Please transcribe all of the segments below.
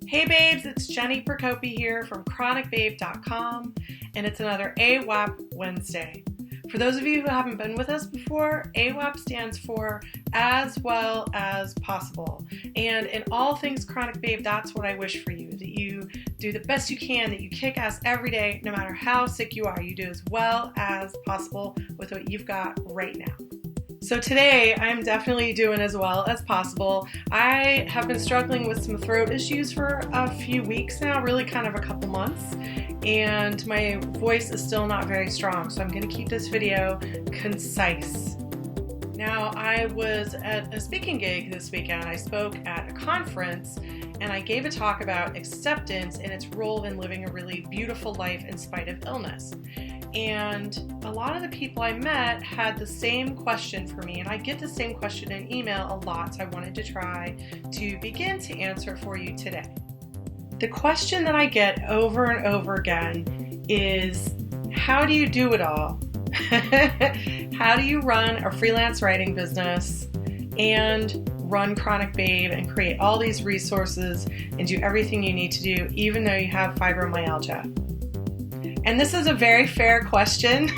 Hey babes, it's Jenni here from ChronicBabe.com, and it's another AWAP Wednesday. For those of you who haven't been with us before, AWAP stands for As Well As Possible. And in all things Chronic Babe, that's what I wish for you, that you do the best you can, that you kick ass every day, no matter how sick you are. You do as well as possible with what you've got right now. So today, I'm definitely doing as well as possible. I have been struggling with some throat issues for a few weeks now, really kind of a couple months, and my voice is still not very strong, so I'm going to keep this video concise. Now, I was at a speaking gig this weekend. I spoke at a conference, and I gave a talk about acceptance and its role in living a really beautiful life in spite of illness. And a lot of the people I met had the same question for me, and I get the same question in email a lot, so I wanted to try to begin to answer for you today. The question that I get over and over again is, how do you do it all? How do you run a freelance writing business and run Chronic Babe and create all these resources and do everything you need to do even though you have fibromyalgia? And this is a very fair question.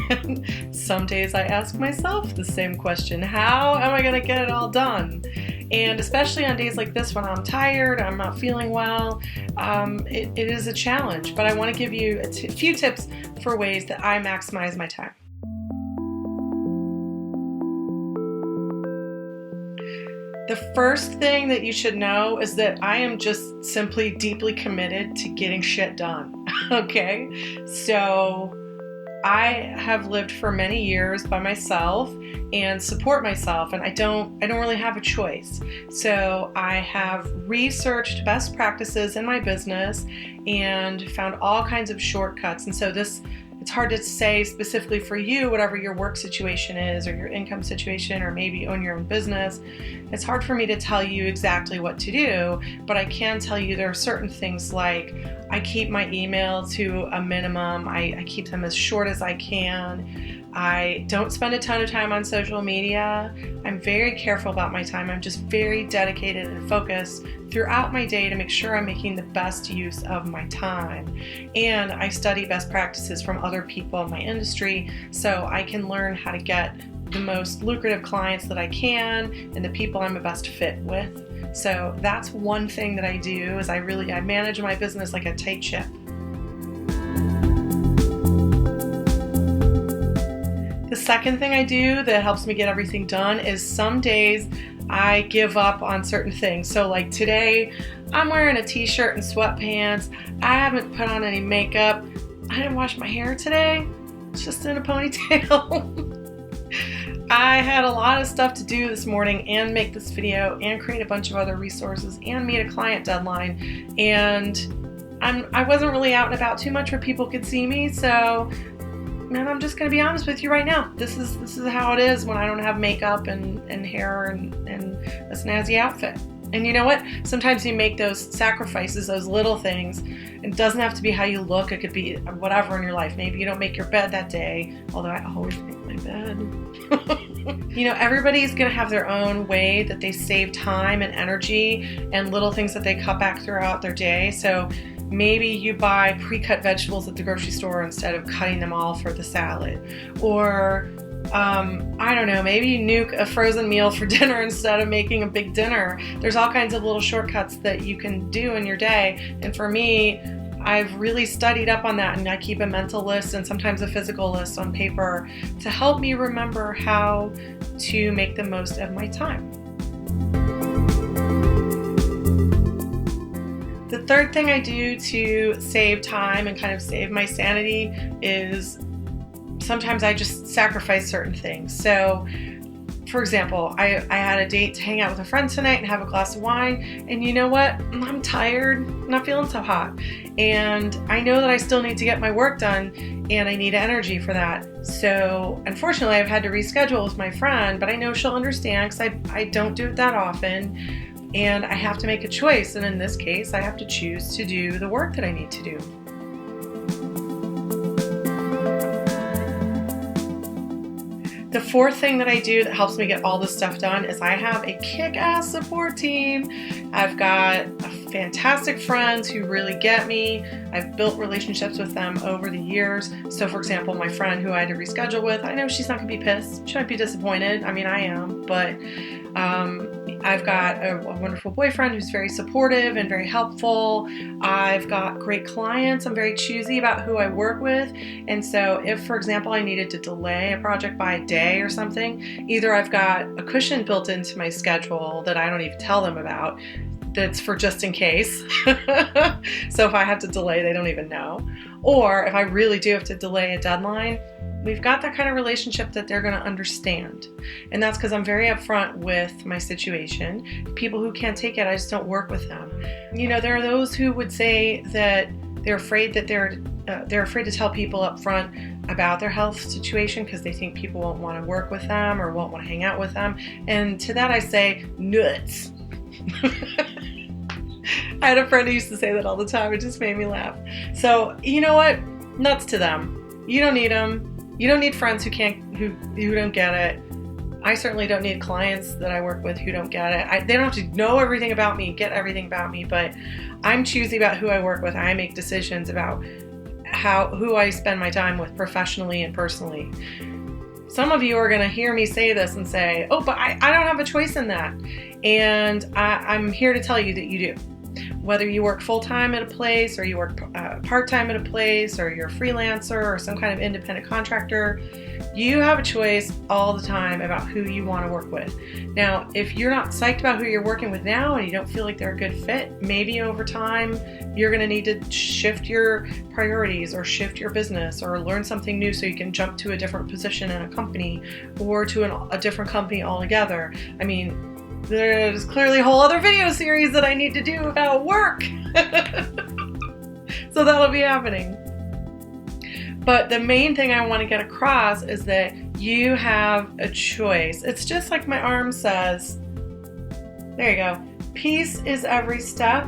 Some days I ask myself the same question. How am I going to get it all done? And especially on days like this when I'm tired, I'm not feeling well, it is a challenge. But I want to give you a few tips for ways that I maximize my time. The first thing that you should know is that I am just simply deeply committed to getting shit done, okay? So I have lived for many years by myself and support myself, and I don't really have a choice. So I have researched best practices in my business and found all kinds of shortcuts. And so it's hard to say specifically for you, whatever your work situation is or your income situation, or maybe you own your own business. It's hard for me to tell you exactly what to do, but I can tell you there are certain things like I keep my email to a minimum. I keep them as short as I can. I don't spend a ton of time on social media. I'm very careful about my time. I'm just very dedicated and focused throughout my day to make sure I'm making the best use of my time. And I study best practices from other people in my industry so I can learn how to get the most lucrative clients that I can and the people I'm a best fit with. So that's one thing that I do is I manage my business like a tight ship. The second thing I do that helps me get everything done is some days I give up on certain things. So like today, I'm wearing a t-shirt and sweatpants. I haven't put on any makeup. I didn't wash my hair today. It's just in a ponytail. I had a lot of stuff to do this morning and make this video and create a bunch of other resources and meet a client deadline. And I wasn't really out and about too much where people could see me. So man, I'm just going to be honest with you right now. This is how it is when I don't have makeup and hair and a snazzy outfit. And you know what? Sometimes you make those sacrifices, those little things. It doesn't have to be how you look. It could be whatever in your life. Maybe you don't make your bed that day, although I always make my bed. You know, everybody's going to have their own way that they save time and energy and little things that they cut back throughout their day. So maybe you buy pre-cut vegetables at the grocery store instead of cutting them all for the salad. Or, I don't know, maybe you nuke a frozen meal for dinner instead of making a big dinner. There's all kinds of little shortcuts that you can do in your day. And for me, I've really studied up on that, and I keep a mental list and sometimes a physical list on paper to help me remember how to make the most of my time. The third thing I do to save time and kind of save my sanity is sometimes I just sacrifice certain things. So, for example, I had a date to hang out with a friend tonight and have a glass of wine, and you know what? I'm tired, I'm not feeling so hot, and I know that I still need to get my work done, and I need energy for that. So, unfortunately, I've had to reschedule with my friend, but I know she'll understand because I don't do it that often, and I have to make a choice, and in this case, I have to choose to do the work that I need to do. The fourth thing that I do that helps me get all this stuff done is I have a kick-ass support team. I've got fantastic friends who really get me. I've built relationships with them over the years. So for example, my friend who I had to reschedule with, I know she's not gonna be pissed. She might be disappointed. I mean, I am, but I've got a wonderful boyfriend who's very supportive and very helpful. I've got great clients. I'm very choosy about who I work with. And so if, for example, I needed to delay a project by a day or something, either I've got a cushion built into my schedule that I don't even tell them about, that's for just in case. So if I have to delay, they don't even know. Or if I really do have to delay a deadline, we've got that kind of relationship that they're going to understand. And that's because I'm very upfront with my situation. People who can't take it, I just don't work with them. You know, there are those who would say that they're afraid that they're afraid to tell people up front about their health situation because they think people won't want to work with them or won't want to hang out with them. And to that I say, nuts. I had a friend who used to say that all the time. It just made me laugh. So you know what? Nuts to them. You don't need them. You don't need friends who don't get it. I certainly don't need clients that I work with who don't get it. They don't have to know everything about me, get everything about me, but I'm choosy about who I work with. I make decisions about who I spend my time with professionally and personally. Some of you are going to hear me say this and say, oh, but I don't have a choice in that. And I'm here to tell you that you do. Whether you work full-time at a place or you work part-time at a place or you're a freelancer or some kind of independent contractor, you have a choice all the time about who you want to work with. Now, if you're not psyched about who you're working with now and you don't feel like they're a good fit, maybe over time you're going to need to shift your priorities or shift your business or learn something new so you can jump to a different position in a company or to a different company altogether. I mean, there's clearly a whole other video series that I need to do about work. So that'll be happening. But the main thing I want to get across is that you have a choice. It's just like my arm says. There you go. Peace is every step.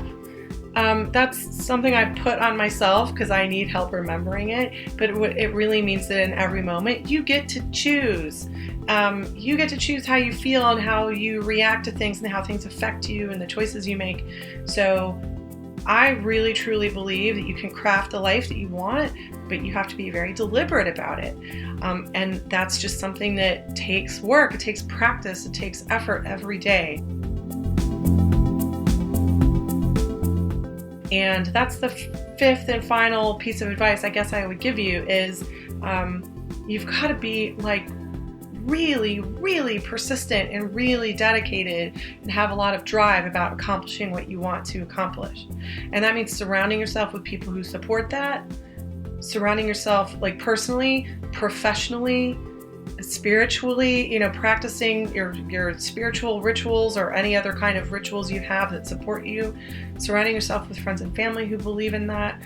That's something I put on myself because I need help remembering it. But it really means that in every moment, you get to choose. You get to choose how you feel and how you react to things and how things affect you and the choices you make. So I really truly believe that you can craft the life that you want, but you have to be very deliberate about it. And that's just something that takes work, it takes practice, it takes effort every day. And that's the fifth and final piece of advice I guess I would give you is you've got to be like really, really persistent and really dedicated and have a lot of drive about accomplishing what you want to accomplish. And that means surrounding yourself with people who support that, surrounding yourself like personally, professionally, spiritually, you know, practicing your spiritual rituals or any other kind of rituals you have that support you, surrounding yourself with friends and family who believe in that,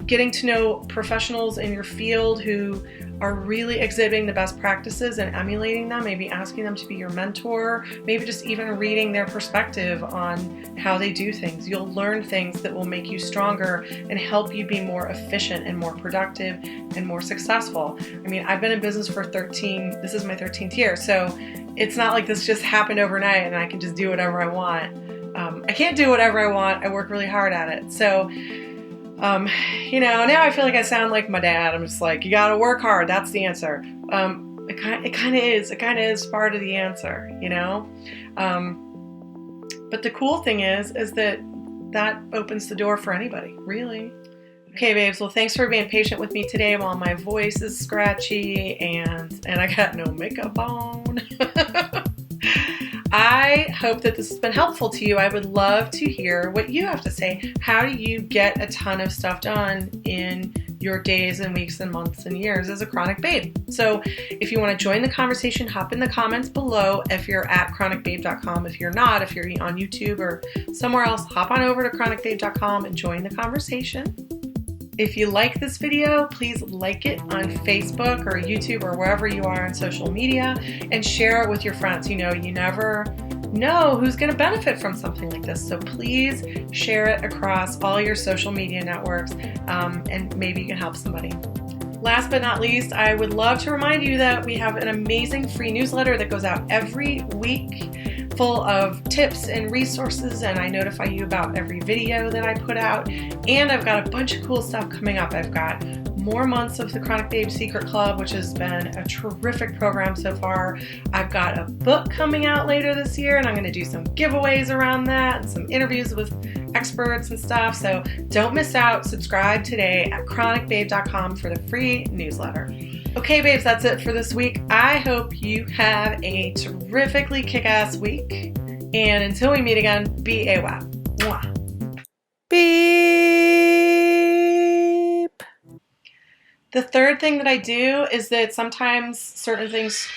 getting to know professionals in your field who are really exhibiting the best practices and emulating them, maybe asking them to be your mentor, maybe just even reading their perspective on how they do things. You'll learn things that will make you stronger and help you be more efficient and more productive and more successful. I mean, I've been in business for this is my 13th year, so it's not like this just happened overnight and I can just do whatever I want. I can't do whatever I want. I work really hard at it. So you know, now I feel like I sound like my dad. I'm just like, you gotta work hard. That's the answer. It kind of is part of the answer, you know? But the cool thing is that opens the door for anybody, really. Okay, babes, well, thanks for being patient with me today while my voice is scratchy and I got no makeup on. I hope that this has been helpful to you. I would love to hear what you have to say. How do you get a ton of stuff done in your days and weeks and months and years as a chronic babe? So if you want to join the conversation, hop in the comments below if you're at chronicbabe.com. If you're not, if you're on YouTube or somewhere else, hop on over to chronicbabe.com and join the conversation. If you like this video, please like it on Facebook or YouTube or wherever you are on social media and share it with your friends. You know, you never know who's going to benefit from something like this. So please share it across all your social media networks and maybe you can help somebody. Last but not least, I would love to remind you that we have an amazing free newsletter that goes out every week, full of tips and resources, and I notify you about every video that I put out. And I've got a bunch of cool stuff coming up. I've got more months of the ChronicBabe Secret Club, which has been a terrific program so far. I've got a book coming out later this year, and I'm going to do some giveaways around that and some interviews with experts and stuff. So don't miss out. Subscribe today at chronicbabe.com for the free newsletter. Okay, babes, that's it for this week. I hope you have a terrifically kick-ass week. And until we meet again, be AWAP. Mwah. Beep. The third thing that I do is that sometimes certain things...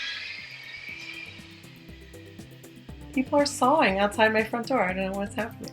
People are sawing outside my front door. I don't know what's happening.